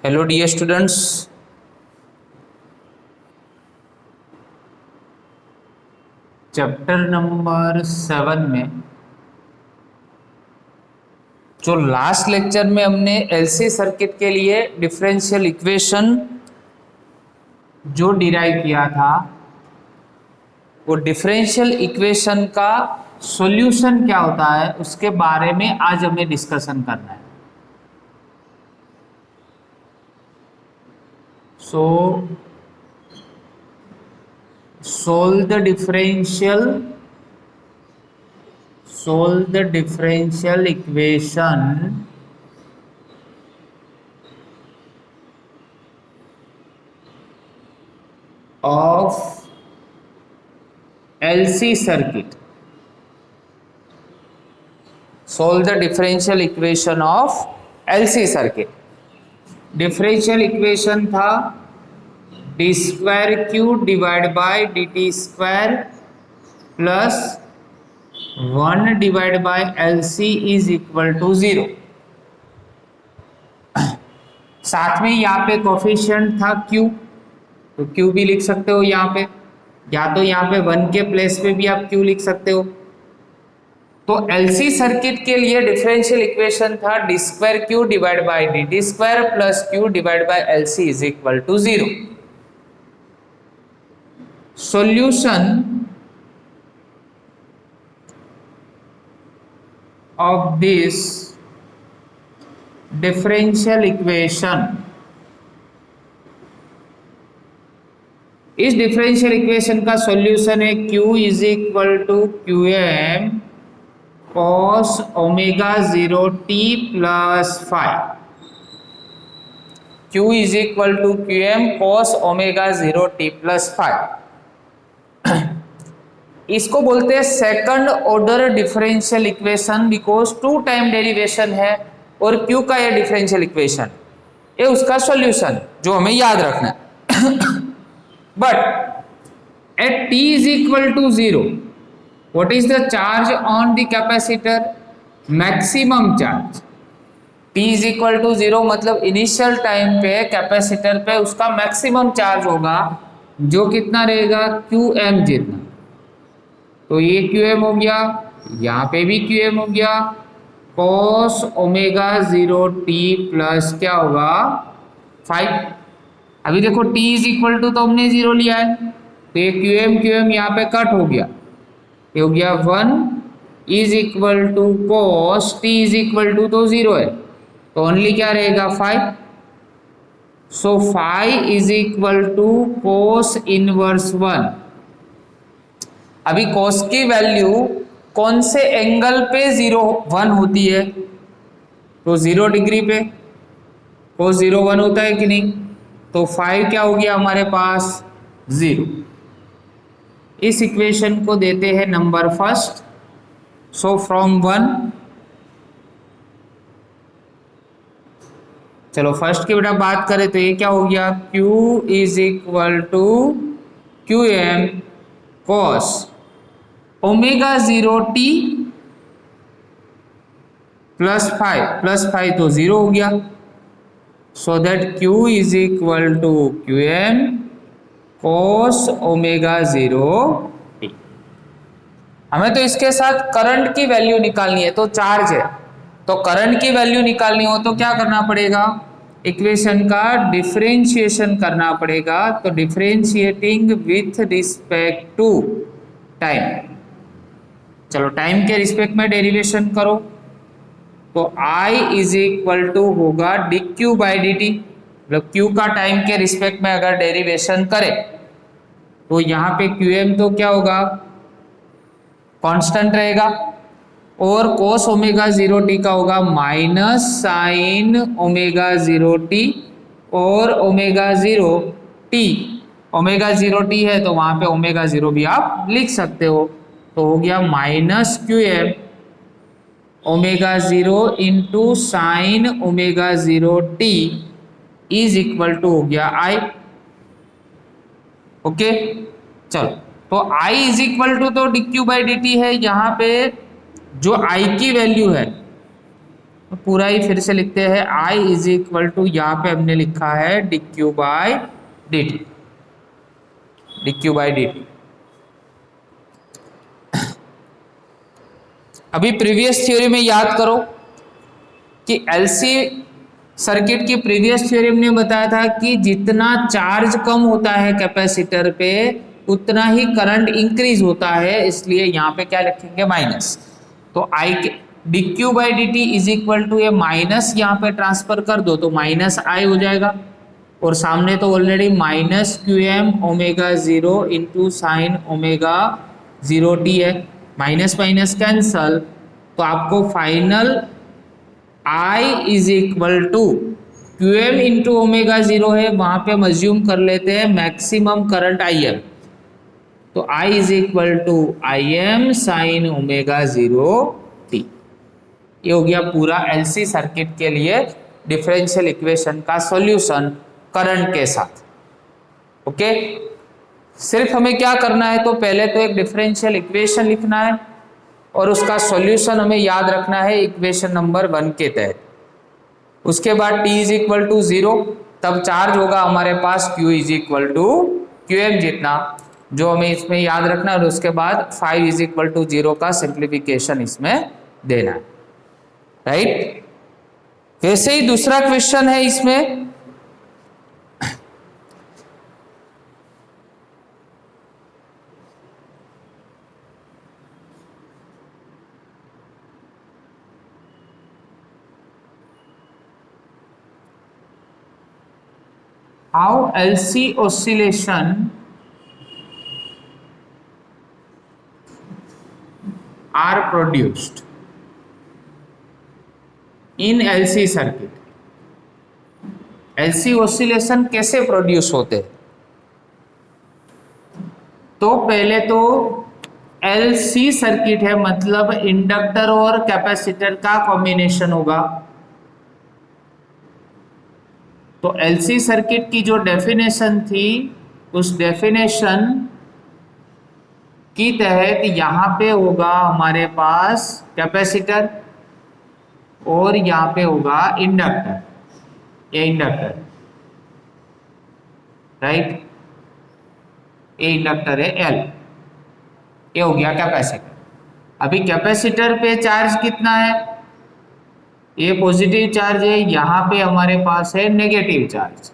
Hello dear students, chapter number 7 में जो last lecture में हमने एलसी सर्किट के लिए डिफरेंशियल इक्वेशन जो डिराइव किया था, वो डिफरेंशियल इक्वेशन का सॉल्यूशन क्या होता है उसके बारे में आज हमें डिस्कशन करना है। सो solve the differential equation of LC circuit. Solve the differential equation of LC circuit. Differential equation था d square q divide by d t square plus 1 divide by L C is equal to 0। साथ में यहाँ पे coefficient था Q, तो Q भी लिख सकते हो यहाँ पे, या तो यहाँ पे 1 के प्लेस पे भी आप क्यू लिख सकते हो। तो एलसी सर्किट के लिए डिफरेंशियल इक्वेशन था d square q divide by d t square plus q divide by L C is equal to 0। Solution of this differential equation, इस डिफरेंशियल इक्वेशन का सॉल्यूशन है q is equal to q m cos omega 0 t plus 5। q is equal to q m cos omega 0 t plus 5। इसको बोलते हैं second order differential equation, because 2 time derivation है और q का ये differential equation, ये उसका सॉल्यूशन जो हमें याद रखना है। But at t is equal to 0, what is the charge on the capacitor? maximum charge। t is equal to 0 मतलब इनिशियल टाइम पे कैपेसिटर पे उसका मैक्सिमम चार्ज होगा, जो कितना रहेगा qm जितना। तो ये qm हो गया, यहाँ पे भी qm हो गया, cos ओमेगा 0 t प्लस क्या होगा 5। अभी देखो t इज इक्वल टू तो हमने 0 लिया है, तो ये qm यहाँ पे कट हो गया, ये हो गया 1 is equal to cos t is equal to तो 0 है, तो ओनली क्या रहेगा 5। So 5 is equal to cos inverse 1। अभी cos की वैल्यू कौन से एंगल पे 1 होती है? तो 0 डिग्री पे cos 0 1 होता है कि नहीं? तो 5 क्या हो गया हमारे पास 0। इस इक्वेशन को देते हैं नंबर फर्स्ट। सो फ्रॉम 1, चलो फर्स्ट की बेटा बात करें तो ये क्या हो गया q is equal to q m cos omega 0 t plus 5 तो 0 हो गया, so that q is equal to q m cos omega 0 t। हमें तो इसके साथ करंट की वैल्यू निकालनी है, तो चार्ज है, तो करंट की वैल्यू निकालनी हो तो क्या करना पड़ेगा, इक्वेशन का डिफरेंशिएशन करना पड़ेगा। तो differentiating with respect to time, चलो टाइम के रिस्पेक्ट में डेरिवेशन करो, तो I इज इक्वल टू होगा d q by d t, मतलब क्यू का टाइम के रिस्पेक्ट में अगर डेरिवेशन करे तो यहाँ पे QM तो क्या होगा कांस्टेंट रहेगा, और cos ओमेगा 0 t का होगा माइनस साइन ओमेगा 0 t, और ओमेगा 0 t ओमेगा 0 t है तो वहां पे ओमेगा 0 भी आप लिख सकते हो, तो हो गया minus QM omega 0 into sine omega 0 t is equal to हो गया I। ओके चलो, तो I इज इक्वल टू तो d q by d t है, यहाँ पे जो I की वैल्यू है तो पूरा ही फिर से लिखते हैं, I इज इक्वल टू यहाँ पे हमने लिखा है D q by d T, D q by d T. अभी प्रीवियस थ्योरी में याद करो कि एलसी सर्किट की प्रीवियस थ्योरी में बताया था कि जितना चार्ज कम होता है कैपेसिटर पे उतना ही करंट इंक्रीज होता है, इसलिए यहाँ पे क्या लिखेंगे माइनस। तो आई के d q by d t is equal to ये माइनस यहाँ पे ट्रांसफर कर दो तो माइनस आई हो जाएगा, और सामने तो already minus q m omega zero into sine omega zero t है, माइनस माइनस कैंसल, तो आपको final I is equal to q m into omega zero है, वहां पे हम अज्यूम कर लेते हैं मैक्सिमम करंट आई एम, तो I is equal to I m sine omega zero t. ये हो गया पूरा एलसी सर्किट के लिए डिफरेंशियल इक्वेशन का सॉल्यूशन करंट के साथ। ओके, सिर्फ हमें क्या करना है, तो पहले तो एक डिफरेंशियल इक्वेशन लिखना है और उसका सॉल्यूशन हमें याद रखना है इक्वेशन नंबर 1 के तहत। उसके बाद t इज इक्वल टू 0, तब चार्ज होगा हमारे पास q is equal to q m जितना, जो हमें इसमें याद रखना है, और उसके बाद 5 इज इक्वल टू 0 का सिंप्लीफिकेशन इसमें देना है, राइट। वैसे ही दूसरा क्वेश्चन है इसमें, how LC oscillation are produced in LC circuit। LC oscillation कैसे प्रोड्यूस होते हैं, तो पहले तो LC सर्किट है मतलब इंडक्टर और कैपेसिटर का कॉम्बिनेशन होगा। तो एलसी सर्किट की जो डेफिनेशन थी उस डेफिनेशन की तहत यहाँ पे होगा हमारे पास कैपेसिटर और यहाँ पे होगा इंडक्टर, ये इंडक्टर, राइट, ये इंडक्टर है एल, ये हो गया कैपेसिटर। अभी कैपेसिटर पे चार्ज कितना है, ये पॉजिटिव चार्ज है, यहाँ पे हमारे पास है नेगेटिव चार्ज,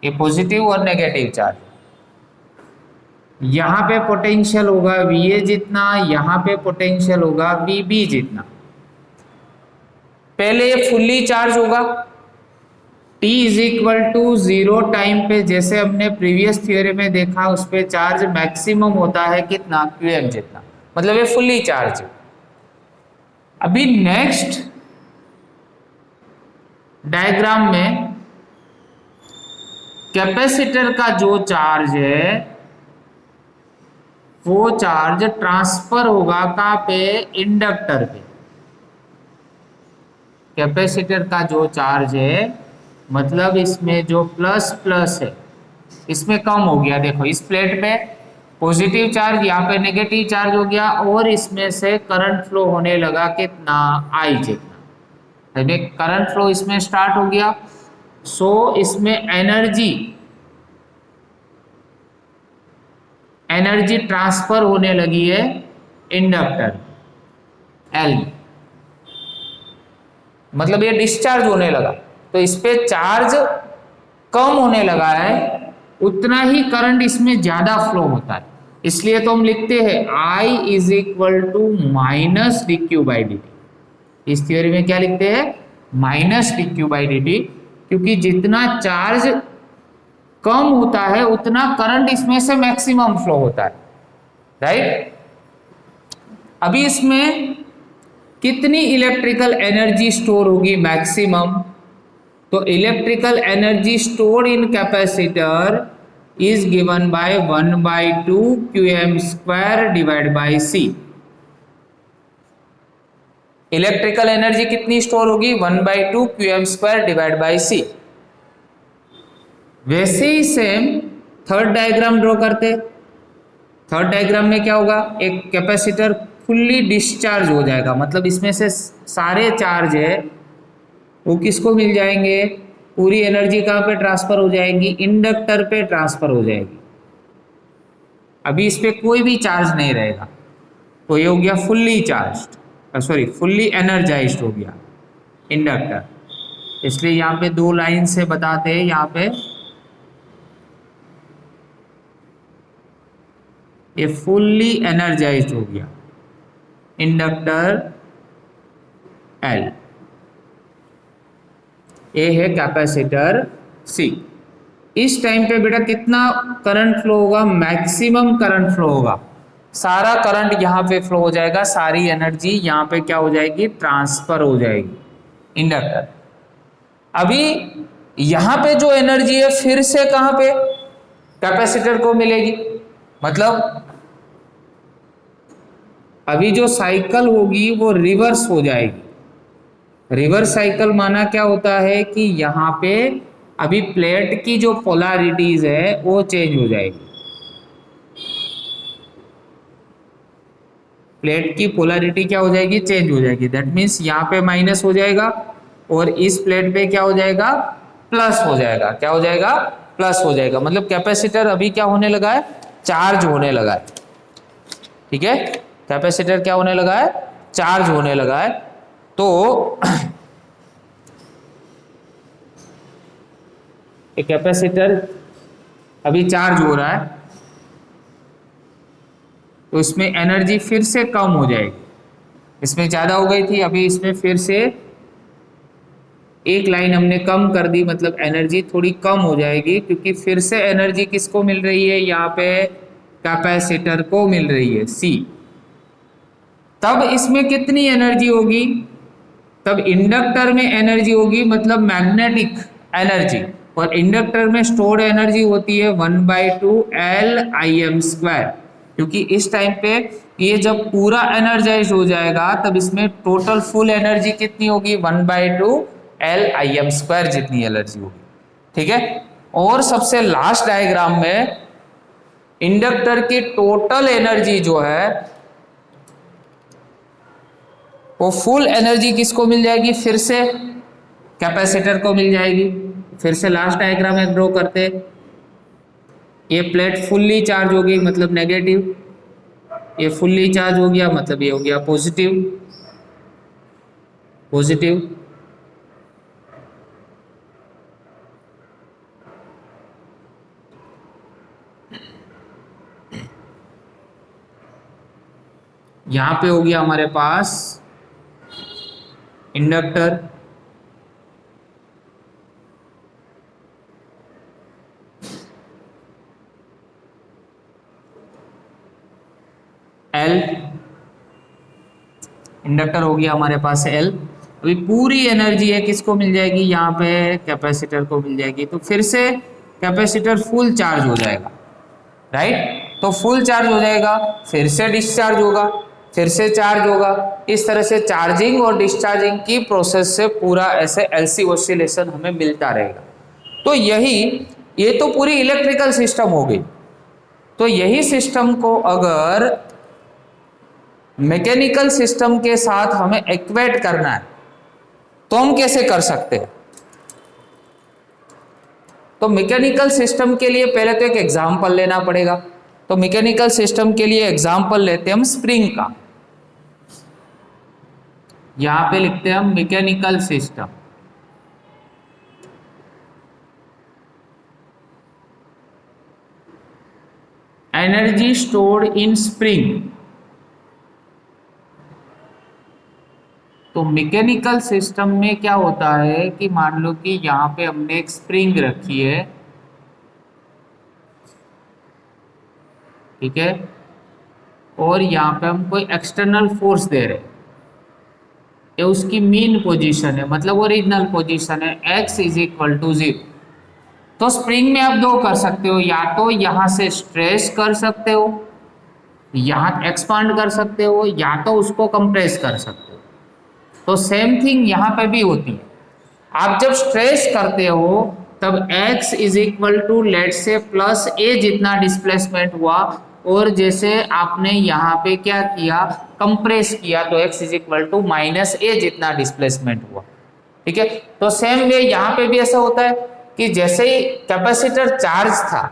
ये पॉजिटिव और नेगेटिव चार्ज। यहाँ पे पोटेंशियल होगा VA जितना, यहाँ पे पोटेंशियल होगा VB जितना। पहले ये फुल्ली चार्ज होगा, T is equal to 0 time पे, जैसे हमने प्रीवियस थ्योरी में देखा उस पे चार्ज मैक्सिमम होता है कितना, QM जितना, मतलब ये फुल्ली चार्ज है। अभी नेक्स्ट डायग्राम में कैपेसिटर का जो चार्ज है वो चार्ज ट्रांसफर होगा कहाँ पे, इंडक्टर पे। कैपेसिटर का जो चार्ज है मतलब इसमें जो प्लस प्लस है इसमें कम हो गया, देखो इस प्लेट पे पॉजिटिव चार्ज, यहाँ पे नेगेटिव चार्ज हो गया, और इसमें से करंट फ्लो होने लगा कितना, I जितना, करंट फ्लो इसमें स्टार्ट हो गया। सो इसमें एनर्जी ट्रांसफर होने लगी है इंडक्टर एल, मतलब ये डिस्चार्ज होने लगा, तो इस पे चार्ज कम होने लगा है, उतना ही करंट इसमें ज्यादा फ्लो होता है, इसलिए तो हम लिखते हैं I is equal to minus d q by d t. इस थ्योरी में क्या लिखते हैं, minus d q by d t, क्योंकि जितना चार्ज कम होता है उतना करंट इसमें से मैक्सिमम फ्लो होता है, राइट। अभी इसमें कितनी इलेक्ट्रिकल एनर्जी स्टोर होगी, मैक्सिमम, तो electrical energy stored in capacitor is given by 1/2 QM² divide by C। Electrical energy कितनी स्टोर होगी, 1/2 QM² डिवाइड बाय C। वैसे ही सेम थर्ड डायग्राम ड्रॉ करते। थर्ड डायग्राम में क्या होगा, एक कैपेसिटर फुल्ली डिस्चार्ज हो जाएगा, मतलब इसमें से सारे चार्ज है वो किसको मिल जाएंगे, पूरी एनर्जी कहाँ पे ट्रांसफर हो जाएगी, इंडक्टर पे ट्रांसफर हो जाएगी। अभी इस पे कोई भी चार्ज नहीं रहेगा, तो ये हो गया fully charged, sorry fully energised हो गया इंडक्टर। इसलिए यहाँ पे दो लाइन से बताते हैं, यहाँ पे ये फुल्ली एनर्जाइज्ड हो गया इंडक्टर एल। ये है कैपेसिटर सी। इस टाइम पे बेटा कितना करंट फ्लो होगा, मैक्सिमम करंट फ्लो होगा, सारा करंट यहाँ पे फ्लो हो जाएगा, सारी एनर्जी यहाँ पे क्या हो जाएगी, ट्रांसफर हो जाएगी इंडक्टर। अभी यहाँ पे जो एनर्जी है फिर से कहाँ पे, कैपेसिटर को मिलेगी। मतलब अभी जो साइकिल होगी वो रिवर्स हो जाएगी। रिवर्स साइकिल माना क्या होता है कि यहाँ पे अभी प्लेट की जो पोलैरिटीज है वो चेंज हो जाएगी। प्लेट की पोलैरिटी क्या हो जाएगी, चेंज हो जाएगी। दैट मीन्स यहाँ पे माइनस हो जाएगा और इस प्लेट पे क्या हो जाएगा, प्लस हो जाएगा। क्या हो जाएगा, प्लस हो जाएगा। मतलब कैपेसिटर अभी क्या होने लगा है, चार्ज होने लगा है। ठीक है, कैपेसिटर क्या होने लगा है, चार्ज होने लगा है। तो एक कैपेसिटर अभी चार्ज हो रहा है तो इसमें एनर्जी फिर से कम हो जाएगी। इसमें ज़्यादा हो गई थी, अभी इसमें फिर से एक लाइन हमने कम कर दी, मतलब एनर्जी थोड़ी कम हो जाएगी, क्योंकि फिर से एनर्जी किसको मिल रही है, यहाँ पे कैपेसिटर को मिल रही है सी। तब इसमें कितनी एनर्जी होगी, तब इंडक्टर में एनर्जी होगी, मतलब मैग्नेटिक एनर्जी। और इंडक्टर में स्टोर्ड एनर्जी होती है 1/2 LIm², क्योंकि इस टाइम पे ये जब पूरा एनर्जाइज हो जाएगा तब इसमें टोटल फुल एनर्जी कितनी होगी, 1/2 LIm² जितनी एनर्जी होगी। ठीक है, और सबसे लास्ट डायग्राम में इंडक्टर की टोटल एनर्जी जो है वो फुल एनर्जी किसको मिल जाएगी, फिर से कैपेसिटर को मिल जाएगी। फिर से लास्ट डायग्राम में ड्रॉ करते, ये प्लेट फुल्ली चार्ज हो गई मतलब नेगेटिव, ये फुल्ली चार्ज हो गया मतलब ये हो गया पॉजिटिव। पॉजिटिव यहां पे हो गया हमारे पास इंडक्टर, एल, इंडक्टर हो गया हमारे पास एल। अभी पूरी एनर्जी है किसको मिल जाएगी, यहाँ पे कैपेसिटर को मिल जाएगी। तो फिर से कैपेसिटर फुल चार्ज हो जाएगा, राइट। तो फुल चार्ज हो जाएगा, फिर से डिस्चार्ज होगा, फिर से चार्ज होगा। इस तरह से चार्जिंग और डिस्चार्जिंग की प्रोसेस से पूरा ऐसे एलसी ऑसिलेशन हमें मिलता रहेगा। तो ये तो पूरी इलेक्ट्रिकल सिस्टम हो गई। तो यही सिस्टम को अगर मैकेनिकल सिस्टम के साथ हमें इक्वेट करना है तो हम कैसे कर सकते हैं। तो मैकेनिकल सिस्टम के लिए पहले तो एक एग्जांपल लेना पड़ेगा। तो मैकेनिकल सिस्टम के लिए एग्जांपल लेते हैं हम स्प्रिंग का। यहां पे लिखते हैं हम mechanical system. Energy stored in spring. तो मैकेनिकल सिस्टम में क्या होता है कि मान लो कि यहाँ पे हमने एक स्प्रिंग रखी है, ठीक है, और यहाँ पे हम कोई एक्सटर्नल फोर्स दे रहे हैं। ये उसकी मीन पोजीशन है, मतलब ओरिजिनल पोजीशन है, x = 0। तो स्प्रिंग में आप दो कर सकते हो, या तो यहाँ से स्ट्रेस कर सकते हो, यहाँ एक्सपांड कर सकते हो, या तो उसको कंप्रेस कर सकते हो। तो सेम थिंग यहाँ पे भी होती है। आप जब स्ट्रेस करते हो तब x is equal to let say plus a जितना डिस्प्लेसमेंट हुआ, और जैसे आपने यहाँ पे क्या किया, कंप्रेस किया, तो x is equal to minus a जितना डिस्प्लेसमेंट हुआ। ठीक है, तो सेम वे यहाँ पे भी ऐसा होता है कि जैसे ही कैपेसिटर चार्ज था,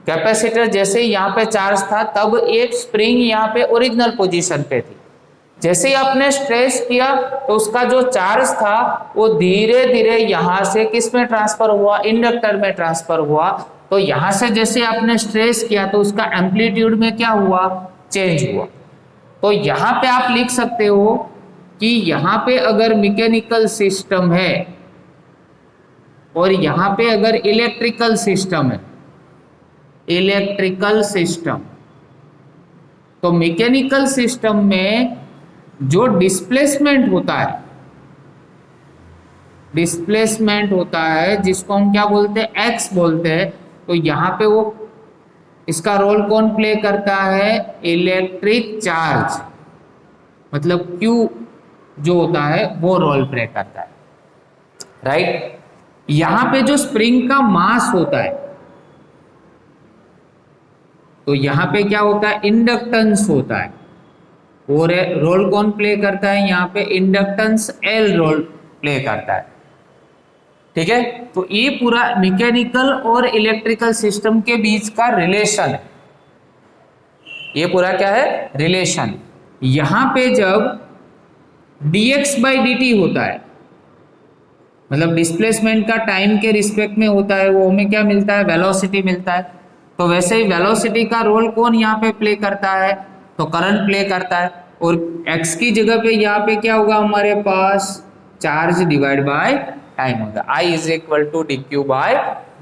कैपेसिटर जैसे ही यहाँ पे चार्ज था, तब एक स्प्रिंग यहाँ पे ओरिजिनल पोजीशन पे थी। जैसे ही आपने स्ट्रेस किया तो उसका जो चार्ज था वो धीरे धीरे यहाँ से किस में ट्रांसफर हुआ, इंडक्टर में ट्रांसफर हुआ। तो यहाँ से जैसे आपने स्ट्रेस किया तो उसका एम्पलीट्यूड में क्या हुआ, चेंज हुआ। तो यहाँ पे आप लिख सकते हो कि यहाँ पे अगर मैकेनिकल सिस्टम है और यहाँ पे अगर इलेक्ट्रिकल सिस्टम है, इलेक्ट्रिकल सिस्टम, तो मैकेनिकल सिस्टम में जो डिस्प्लेसमेंट होता है, डिस्प्लेसमेंट होता है जिसको हम क्या बोलते हैं, एक्स बोलते हैं, तो यहाँ पे वो इसका रोल कौन प्ले करता है, इलेक्ट्रिक चार्ज, मतलब क्यू जो होता है वो रोल प्ले करता है, राइट। यहाँ पे जो स्प्रिंग का मास होता है, तो यहाँ पे क्या होता है, इंडक्टेंस होता है, और रोल कौन प्ले करता है, यहाँ पे इंडक्टेंस एल रोल प्ले करता है। ठीक है, तो ये पूरा मैकेनिकल और इलेक्ट्रिकल सिस्टम के बीच का रिलेशन है, ये पूरा क्या है, रिलेशन। यहाँ पे जब dx बाई dt होता है, मतलब डिस्प्लेसमेंट का टाइम के रिस्पेक्ट में होता है, वो हमें क्या मिलता है, वेलोसिटी मिलता है। तो वैसे ही वेलोसिटी का रोल कौन यहाँ पे प्ले करता है, तो करंट प्ले करता है, और x की जगह पे यहाँ पे क्या होगा हमारे पास, चार्ज डिवाइड बाय टाइम होगा, I is equal to d q by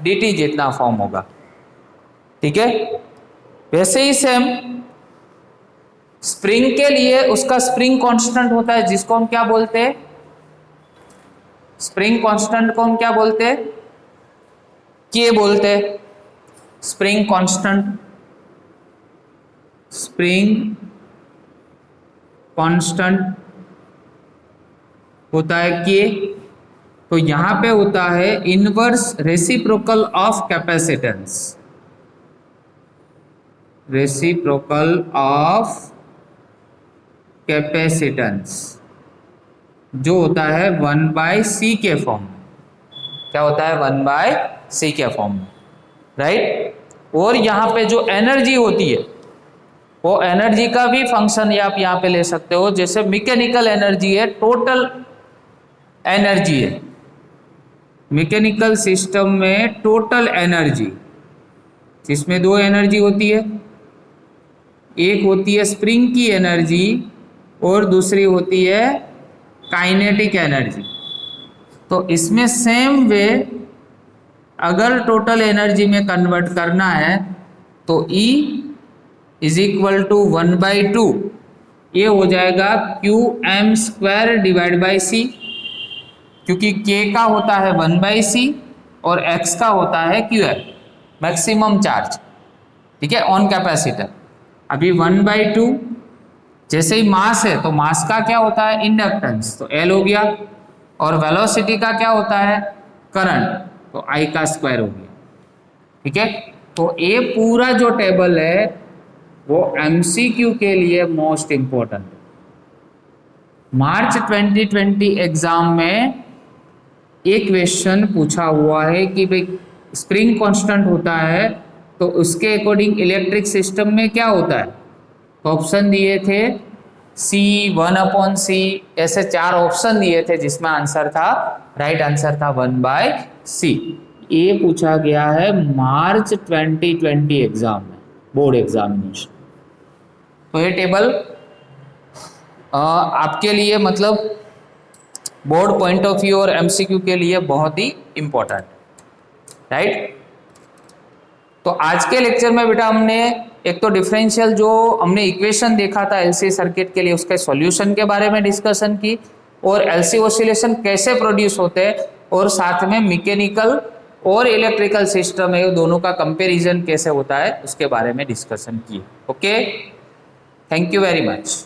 d t जितना फॉर्म होगा। ठीक है, वैसे ही सेम स्प्रिंग के लिए उसका स्प्रिंग कांस्टेंट होता है जिसको हम क्या बोलते हैं, स्प्रिंग कांस्टेंट को हम क्या बोलते हैं, के बोलते हैं, स्प्रिंग कांस्टेंट, स्प्रिंग कांस्टेंट होता है के। तो यहां पे होता है inverse reciprocal of capacitance, reciprocal of capacitance जो होता है 1/c के फॉर्म में, क्या होता है, 1/c के फॉर्म में, राइट। और यहाँ पे जो एनर्जी होती है वो एनर्जी का भी फंक्शन ये आप यहाँ पे ले सकते हो, जैसे मैकेनिकल एनर्जी है, टोटल एनर्जी है, मैकेनिकल सिस्टम में टोटल एनर्जी, जिसमें दो एनर्जी होती है, एक होती है स्प्रिंग की एनर्जी और दूसरी होती है काइनेटिक एनर्जी। तो इसमें सेम वे अगर टोटल एनर्जी में कन्वर्ट करना है तो E इज इक्वल टू 1/2, ये हो जाएगा qm² डिवाइड बाई c, क्योंकि k का होता है 1/c और x का होता है qm, मैक्सिमम चार्ज। ठीक है, ऑन कैपेसिटर। अभी 1/2 जैसे ही मास है तो मास का क्या होता है, इंडक्टेंस, तो L हो गया, और वेलोसिटी का क्या होता है, करंट, तो I का स्क्वायर हो गया। ठीक है, तो ये पूरा जो टेबल है वो MCQ के लिए मोस्ट इंपॉर्टेंट है। मार्च 2020 एग्जाम में एक क्वेश्चन पूछा हुआ है कि भाई स्प्रिंग कांस्टेंट होता है तो उसके अकॉर्डिंग इलेक्ट्रिक सिस्टम में क्या होता है, तो ऑप्शन दिए थे C, 1/c, ऐसे 4 ऑप्शन दिए थे जिसमें आंसर था, राइट आंसर था 1/c। ये पूछा गया है मार्च 2020 एग्जाम में, बोर्ड एग्जामिनेशन। तो ये टेबल आपके लिए मतलब बोर्ड पॉइंट ऑफ व्यू और MCQ के लिए बहुत ही इंपॉर्टेंट, राइट। तो आज के लेक्चर में बेटा हमने एक तो डिफरेंशियल जो हमने इक्वेशन देखा था LC सर्किट के लिए उसके सॉल्यूशन के बारे में डिस्कशन की, और LC ऑसिलेशन कैसे प्रोड्यूस होते हैं, और साथ में मैकेनिकल और इलेक्ट्रिकल सिस्टम है दोनों का कंपैरिजन कैसे होता है उसके बारे में डिस्कशन की। Okay, thank you very much.